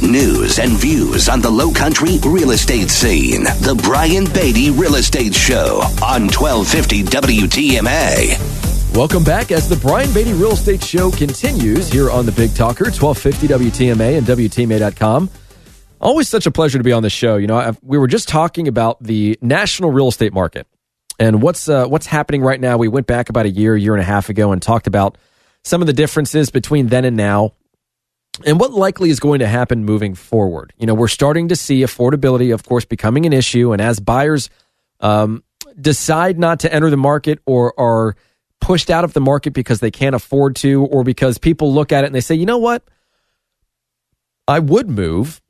news, and views on the Lowcountry real estate scene. The Brian Beatty Real Estate Show on 1250 WTMA. Welcome back as the Brian Beatty Real Estate Show continues here on the Big Talker, 1250 WTMA and WTMA.com. Always such a pleasure to be on the show. You know, we were just talking about the national real estate market and what's happening right now. We went back about a year and a half ago and talked about some of the differences between then and now and what likely is going to happen moving forward. You know, we're starting to see affordability, of course, becoming an issue. And as buyers decide not to enter the market or are pushed out of the market because they can't afford to, or because people look at it and they say, you know what, I would move,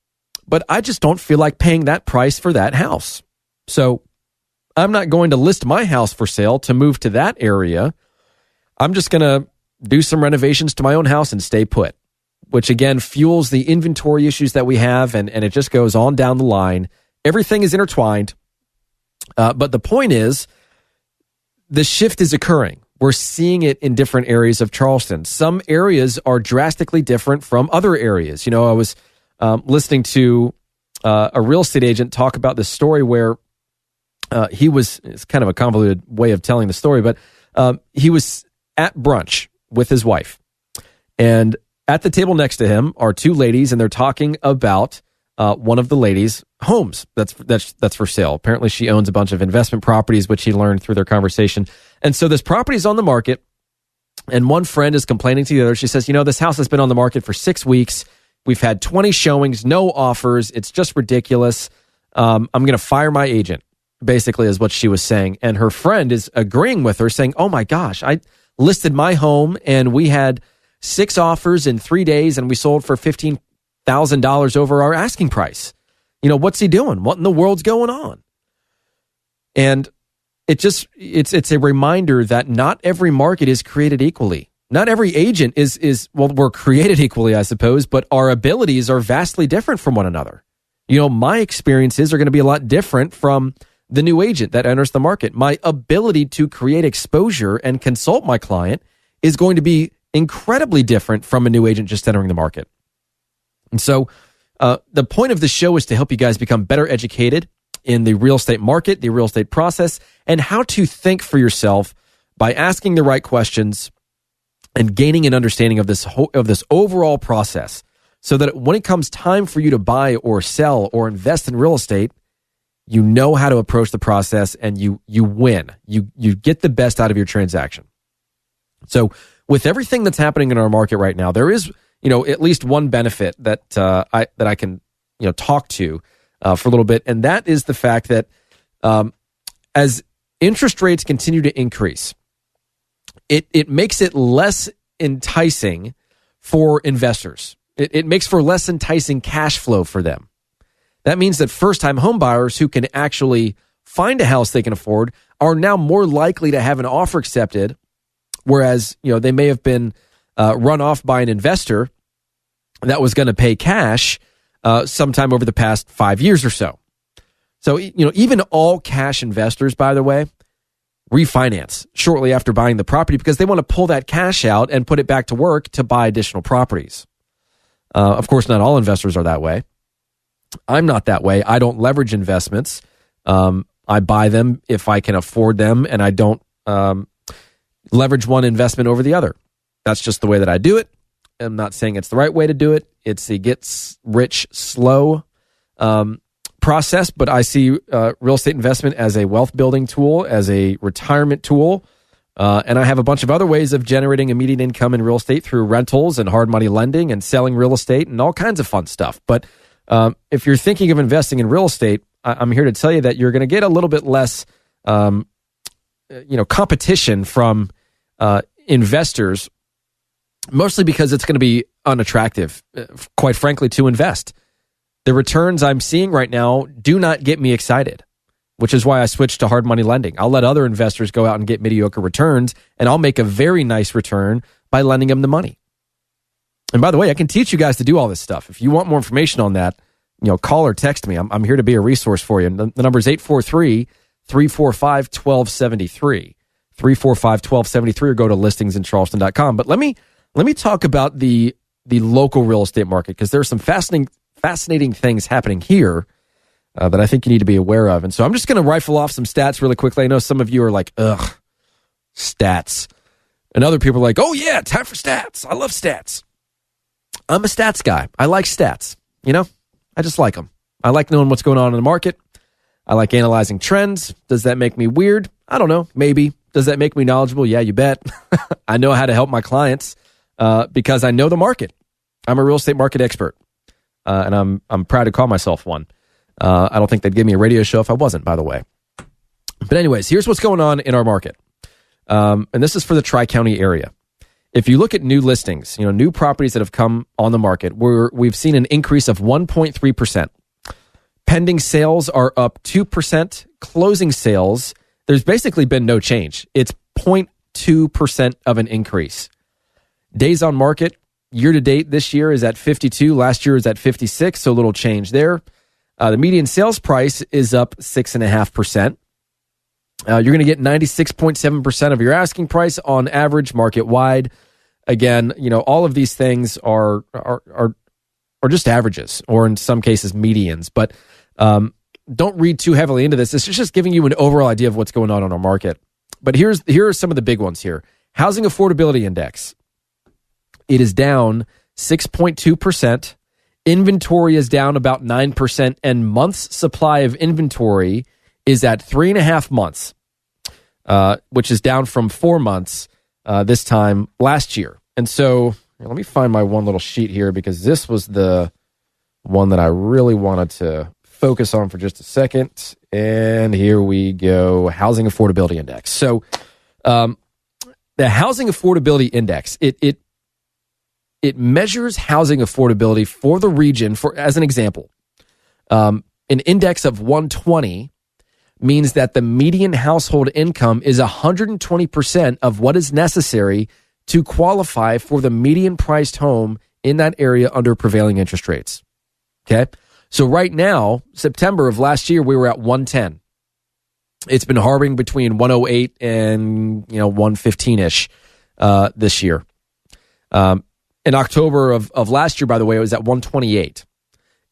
but I just don't feel like paying that price for that house. So I'm not going to list my house for sale to move to that area. I'm just going to do some renovations to my own house and stay put, which again fuels the inventory issues that we have, and it just goes on down the line. Everything is intertwined. But the point is, the shift is occurring. We're seeing it in different areas of Charleston. Some areas are drastically different from other areas. You know, I was listening to a real estate agent talk about this story where it's kind of a convoluted way of telling the story, but he was at brunch with his wife. And at the table next to him are two ladies, and they're talking about one of the ladies' homes that's for sale. Apparently, she owns a bunch of investment properties, which he learned through their conversation. And so this property is on the market, and one friend is complaining to the other. She says, you know, this house has been on the market for 6 weeks. We've had 20 showings, no offers. It's just ridiculous. I'm going to fire my agent, basically, is what she was saying. And her friend is agreeing with her, saying, oh my gosh, I listed my home and we had 6 offers in 3 days and we sold for $15,000 over our asking price. You know, what's he doing? What in the world's going on? And it's a reminder that not every market is created equally. Not every agent is we're created equally, I suppose, but our abilities are vastly different from one another. You know, my experiences are going to be a lot different from the new agent that enters the market. My ability to create exposure and consult my client is going to be incredibly different from a new agent just entering the market. And so the point of the show is to help you guys become better educated in the real estate market, the real estate process, and how to think for yourself by asking the right questions and gaining an understanding of this overall process, so that when it comes time for you to buy or sell or invest in real estate, you know how to approach the process and you win. You get the best out of your transaction. So with everything that's happening in our market right now, there is, you know, at least one benefit that I can, you know, talk to for a little bit, and that is the fact that as interest rates continue to increase, it makes it less enticing for investors. It makes for less enticing cash flow for them. That means that first-time home buyers who can actually find a house they can afford are now more likely to have an offer accepted, whereas, you know, they may have been run off by an investor that was going to pay cash sometime over the past 5 years or so. So, you know, even all cash investors, by the way, refinance shortly after buying the property because they want to pull that cash out and put it back to work to buy additional properties. Of course, not all investors are that way. I'm not that way. I don't leverage investments. I buy them if I can afford them, and I don't leverage one investment over the other. That's just the way that I do it. I'm not saying it's the right way to do it. It's a gets rich slow process, but I see real estate investment as a wealth building tool, as a retirement tool. And I have a bunch of other ways of generating immediate income in real estate through rentals and hard money lending and selling real estate and all kinds of fun stuff. But if you're thinking of investing in real estate, I'm here to tell you that you're going to get a little bit less, competition from investors, mostly because it's going to be unattractive, quite frankly, to invest. The returns I'm seeing right now do not get me excited, which is why I switched to hard money lending. I'll let other investors go out and get mediocre returns, and I'll make a very nice return by lending them the money. And by the way, I can teach you guys to do all this stuff. If you want more information on that, call or text me. I'm here to be a resource for you. The number is 843-345-1273. 345-1273, or go to listingsincharleston.com. But let me talk about the local real estate market, because there are some fascinating fascinating things happening here that I think you need to be aware of. And so I'm just going to rifle off some stats really quickly. I know some of you are like, ugh, stats. And other people are like, oh yeah, time for stats. I love stats. I'm a stats guy. I like stats. I just like them. I like knowing what's going on in the market. I like analyzing trends. Does that make me weird? I don't know. Maybe. Does that make me knowledgeable? Yeah, you bet. I know how to help my clients because I know the market. I'm a real estate market expert, and I'm proud to call myself one. I don't think they'd give me a radio show if I wasn't, by the way. But anyways, here's what's going on in our market. And this is for the Tri-County area. If you look at new listings, new properties that have come on the market, we've seen an increase of 1.3%. Pending sales are up 2%. Closing sales, there's basically been no change. It's 0.2% of an increase. Days on market, year to date this year is at 52. Last year is at 56, so a little change there. The median sales price is up 6.5%. You're going to get 96.7% of your asking price on average market wide. Again, all of these things are just averages, or in some cases medians. But don't read too heavily into this. This is just giving you an overall idea of what's going on our market. But here are some of the big ones here. Housing Affordability Index. It is down 6.2%. Inventory is down about 9%, and months supply of inventory is at 3.5 months, which is down from 4 months this time last year. And so let me find my one little sheet here, because this was the one that I really wanted to focus on for just a second. And here we go, Housing Affordability Index. So the Housing Affordability Index, it measures housing affordability for the region. As an example, an index of 120 means that the median household income is 120% of what is necessary to qualify for the median priced home in that area under prevailing interest rates. Okay? So right now, September of last year, we were at 110. It's been hovering between 108 and 115-ish this year. In October of last year, by the way, it was at 128.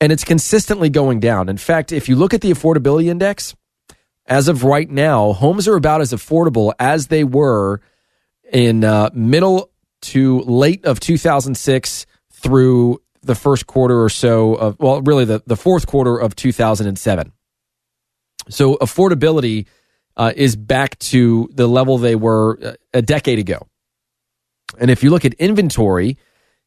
And it's consistently going down. In fact, if you look at the affordability index, as of right now, homes are about as affordable as they were in middle to late of 2006 through the first quarter or so of, well, really the fourth quarter of 2007. So affordability is back to the level they were a decade ago. And if you look at inventory,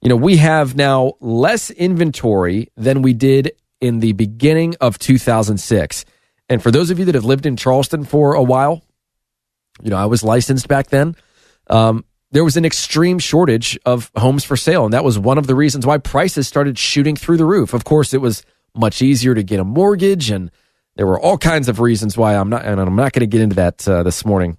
we have now less inventory than we did in the beginning of 2006. And for those of you that have lived in Charleston for a while, I was licensed back then. There was an extreme shortage of homes for sale. And that was one of the reasons why prices started shooting through the roof. Of course, it was much easier to get a mortgage, and there were all kinds of reasons why I'm not going to get into that this morning.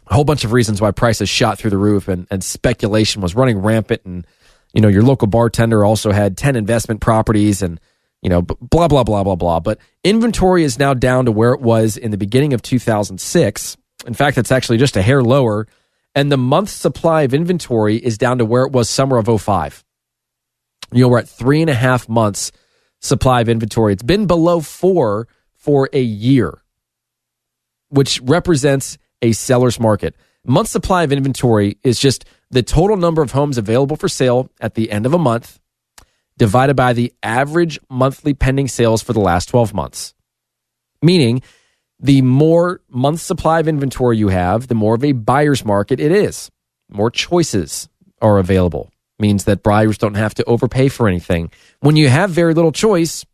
A whole bunch of reasons why prices shot through the roof, and speculation was running rampant. And, your local bartender also had 10 investment properties, and, blah, blah, blah, blah, blah. But inventory is now down to where it was in the beginning of 2006. In fact, it's actually just a hair lower. And the month supply of inventory is down to where it was summer of 2005. We're at 3.5 months supply of inventory. It's been below 4 for a year, which represents a seller's market. Month supply of inventory is just the total number of homes available for sale at the end of a month divided by the average monthly pending sales for the last 12 months. Meaning, the more month supply of inventory you have, the more of a buyer's market it is. More choices are available. Means that buyers don't have to overpay for anything. When you have very little choice,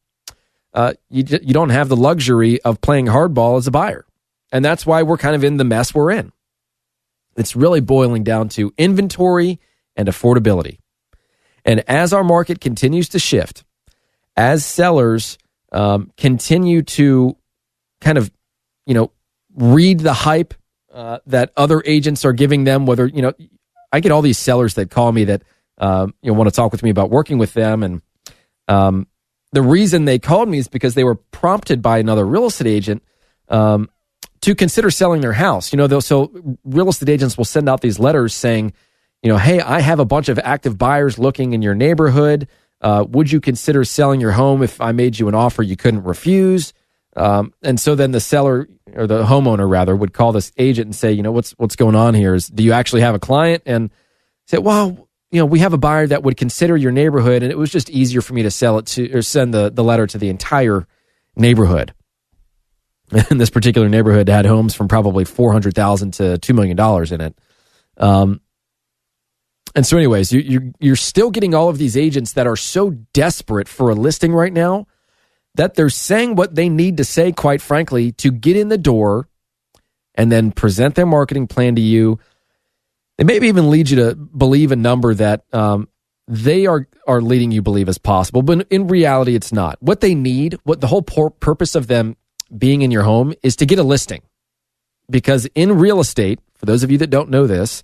you don't have the luxury of playing hardball as a buyer. And that's why we're kind of in the mess we're in. It's really boiling down to inventory and affordability. And as our market continues to shift, as sellers continue to kind of, read the hype that other agents are giving them, whether, I get all these sellers that call me that, want to talk with me about working with them. And the reason they called me is because they were prompted by another real estate agent to consider selling their house. So real estate agents will send out these letters saying, hey, I have a bunch of active buyers looking in your neighborhood. Would you consider selling your home if I made you an offer you couldn't refuse? And so then the seller, or the homeowner rather, would call this agent and say, what's going on here? Do you actually have a client? And say, well, we have a buyer that would consider your neighborhood, and it was just easier for me to sell it to, or send the letter to the entire neighborhood. And this particular neighborhood had homes from probably $400,000 to $2 million in it. And so anyways, you're still getting all of these agents that are so desperate for a listing right now that they're saying what they need to say, quite frankly, to get in the door and then present their marketing plan to you. They maybe even lead you to believe a number that they are leading you believe is possible, but in reality, it's not. What they need, what the whole purpose of them being in your home is to get a listing. Because in real estate, for those of you that don't know this,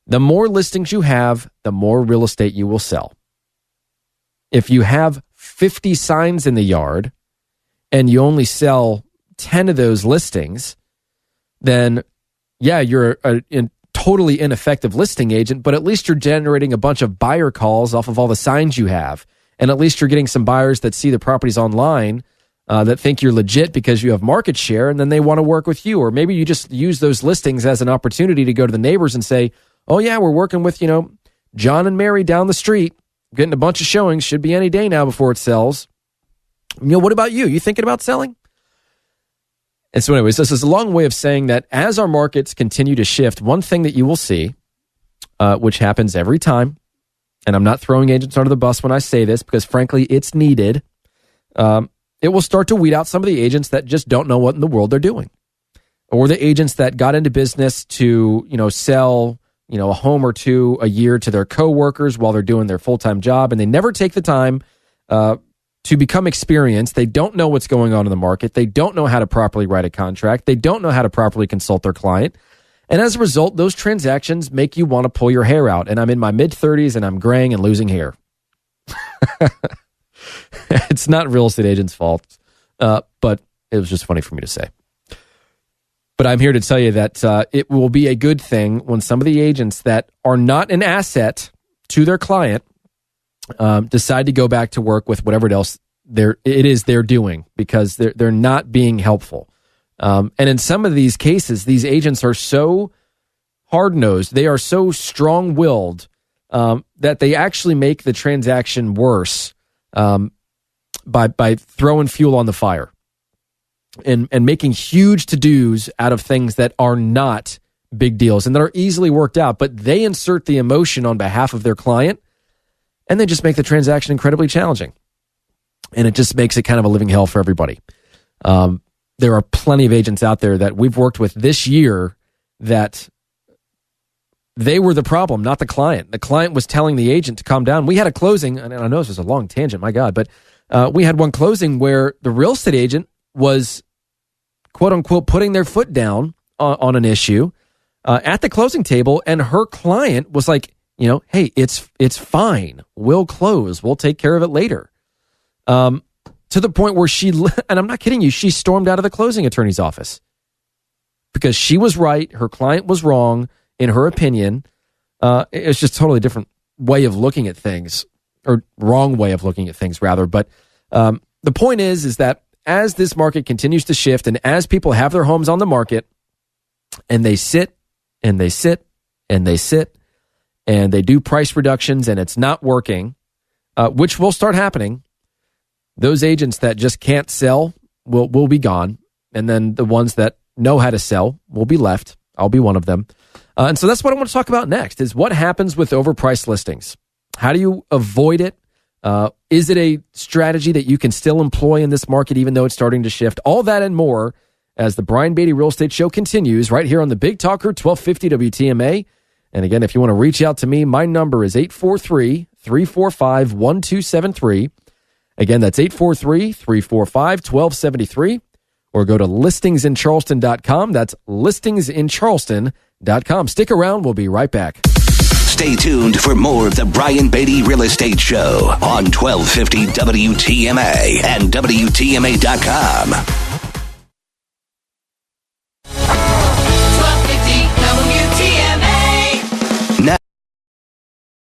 the more listings you have, the more real estate you will sell. If you have 50 signs in the yard and you only sell 10 of those listings, then yeah, you're a totally ineffective listing agent, but at least you're generating a bunch of buyer calls off of all the signs you have. And at least you're getting some buyers that see the properties online that think you're legit because you have market share, and then they want to work with you. Or maybe you just use those listings as an opportunity to go to the neighbors and say, oh yeah, we're working with, John and Mary down the street, getting a bunch of showings, should be any day now before it sells. What about you? You thinking about selling? And so anyways, this is a long way of saying that as our markets continue to shift, one thing that you will see, which happens every time, and I'm not throwing agents under the bus when I say this, because frankly, it's needed, it will start to weed out some of the agents that just don't know what in the world they're doing. Or the agents that got into business to, sell, a home or two a year to their coworkers while they're doing their full-time job, and they never take the time to become experienced. They don't know what's going on in the market. They don't know how to properly write a contract. They don't know how to properly consult their client. And as a result, those transactions make you want to pull your hair out. And I'm in my mid-30s and I'm graying and losing hair. It's not real estate agents' fault, but it was just funny for me to say. But I'm here to tell you that it will be a good thing when some of the agents that are not an asset to their client decide to go back to work with whatever else it is they're doing, because they're not being helpful. And in some of these cases, these agents are so hard-nosed, they are so strong-willed that they actually make the transaction worse by throwing fuel on the fire and making huge to-dos out of things that are not big deals and that are easily worked out, but they insert the emotion on behalf of their client, and they just make the transaction incredibly challenging. And it just makes it kind of a living hell for everybody. There are plenty of agents out there that we've worked with this year that they were the problem, not the client. The client was telling the agent to calm down. We had a closing, and I know this was a long tangent, my God, but we had one closing where the real estate agent was, quote unquote, putting their foot down on an issue at the closing table, and her client was like, hey, it's fine. We'll close. We'll take care of it later. To the point where and I'm not kidding you, she stormed out of the closing attorney's office because she was right. Her client was wrong in her opinion. It's just a totally different way of looking at things, or wrong way of looking at things rather. But the point is that as this market continues to shift, and as people have their homes on the market and they sit and they sit and they sit and they do price reductions and it's not working, which will start happening, those agents that just can't sell will be gone. And then the ones that know how to sell will be left. I'll be one of them. And so that's what I want to talk about next, is what happens with overpriced listings. How do you avoid it? Is it a strategy that you can still employ in this market, even though it's starting to shift? All that and more as the Brian Beatty Real Estate Show continues right here on the Big Talker 1250 WTMA. And again, if you want to reach out to me, my number is 843-345-1273. Again, that's 843-345-1273. Or go to listingsincharleston.com. That's listingsincharleston.com. Stick around. We'll be right back. Stay tuned for more of the Brian Beatty Real Estate Show on 1250 WTMA and WTMA.com.